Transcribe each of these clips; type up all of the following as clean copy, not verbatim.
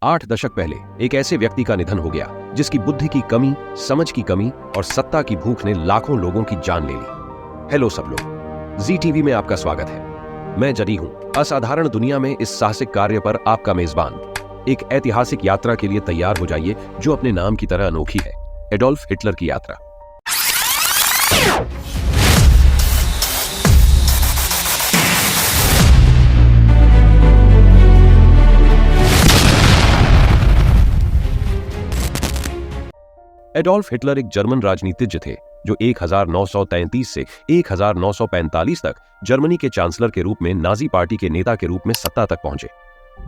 8 दशक पहले एक ऐसे व्यक्ति का निधन हो गया जिसकी बुद्धि की कमी, समझ की कमी और सत्ता की भूख ने लाखों लोगों की जान ले ली। हेलो सब लोग, जी टीवी में आपका स्वागत है। मैं जरी हूं, असाधारण दुनिया में इस साहसिक कार्य पर आपका मेजबान। एक ऐतिहासिक यात्रा के लिए तैयार हो जाइए जो अपने नाम की तरह अनोखी है, एडोल्फ हिटलर की यात्रा। एडोल्फ हिटलर एक जर्मन राजनीतिज्ञ थे जो 1933 से 1945 तक जर्मनी के चांसलर के रूप में नाजी पार्टी के नेता के रूप में सत्ता तक पहुंचे।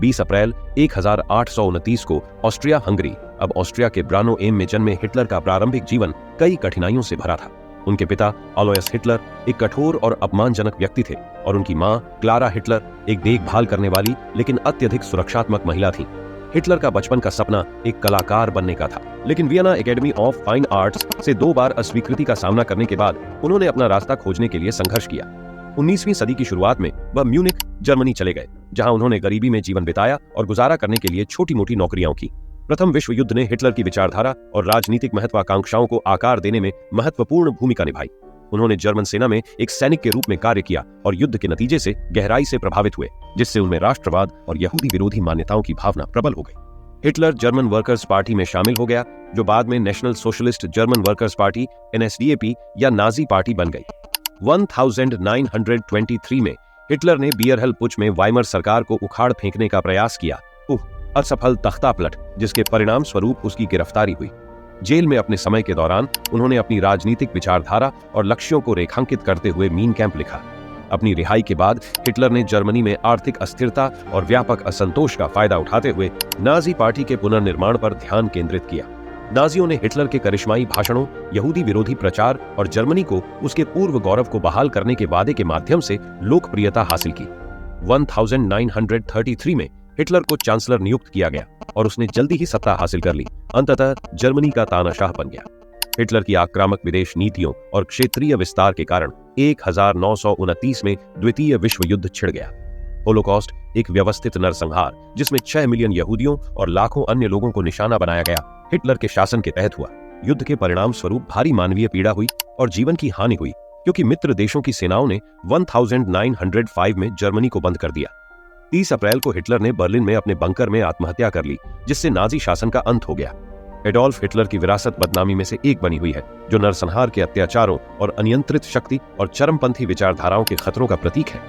20 अप्रैल 1829 को ऑस्ट्रिया हंगरी, अब ऑस्ट्रिया के ब्रानो एम में जन्मे हिटलर का प्रारंभिक जीवन कई कठिनाइयों से भरा था। उनके पिता अलोयस हिटलर एक कठोर और अपमानजनक व्यक्ति थे और उनकी मां क्लारा हिटलर एक देखभाल करने वाली लेकिन अत्यधिक सुरक्षात्मक महिला थी। हिटलर का बचपन का सपना एक कलाकार बनने का था, लेकिन Vienna academy of fine arts से 2 बार अस्वीकृति का सामना करने के बाद उन्होंने अपना रास्ता खोजने के लिए संघर्ष किया। 19वीं सदी की शुरुआत में वह म्यूनिख, जर्मनी चले गए, जहां उन्होंने गरीबी में जीवन बिताया और गुजारा करने के लिए छोटी मोटी नौकरियां की। प्रथम विश्व युद्ध ने हिटलर की विचारधारा और राजनीतिक महत्वाकांक्षाओं को आकार देने में महत्वपूर्ण भूमिका निभाई। उन्होंने जर्मन सेना में एक सैनिक के रूप में कार्य किया और युद्ध के नतीजे से गहराई से प्रभावित हुए, जिससे उनमें राष्ट्रवाद और यहूदी विरोधी मान्यताओं की भावना प्रबल हो गई। हिटलर जर्मन वर्कर्स पार्टी में शामिल हो गया, जो बाद में national socialist German workers party NSDAP या नाजी पार्टी बन गई। 1923 में हिटलर ने बियरहल पुच में वाइमर सरकार को उखाड़ फेंकने का प्रयास किया, असफल तख्तापलट, जिसके परिणाम स्वरूप उसकी गिरफ्तारी हुई। जेल में अपने समय के दौरान उन्होंने अपनी राजनीतिक विचारधारा और लक्ष्यों को रेखांकित करते हुए मीन कैंप लिखा। अपनी रिहाई के बाद हिटलर ने जर्मनी में आर्थिक अस्थिरता और व्यापक असंतोष का फायदा उठाते हुए नाजी पार्टी के पुनर्निर्माण पर ध्यान केंद्रित किया। नाजियों ने हिटलर के करिश्माई भाषणों, यहूदी विरोधी प्रचार और जर्मनी को उसके पूर्व गौरव को बहाल करने के वादे के माध्यम से लोकप्रियता हासिल की। 1933 में हिटलर को चांसलर नियुक्त किया गया और उसने जल्दी ही सत्ता हासिल कर ली। अंततः जर्मनी का तानाशाह बन गया। हिटलर की आक्रामक विदेश नीतियों और क्षेत्रीय विस्तार के कारण 1929 में द्वितीय विश्व युद्ध छिड़ गया। होलोकॉस्ट एक व्यवस्थित नरसंहार जिसमें 6 मिलियन यहूदियों और लाखों अन्य लोगों को निशाना बनाया गया, हिटलर के शासन के तहत हुआ। युद्ध के परिणाम स्वरूप भारी मानवीय पीड़ा हुई और जीवन की हानि हुई, क्योंकि मित्र देशों की सेनाओं ने 1905 में जर्मनी को बंद कर दिया। 30 अप्रैल को हिटलर ने बर्लिन में अपने बंकर में आत्महत्या कर ली, जिससे नाजी शासन का अंत हो गया। एडोल्फ हिटलर की विरासत बदनामी में से एक बनी हुई है, जो नरसंहार के अत्याचारों और अनियंत्रित शक्ति और चरमपंथी विचारधाराओं के खतरों का प्रतीक है।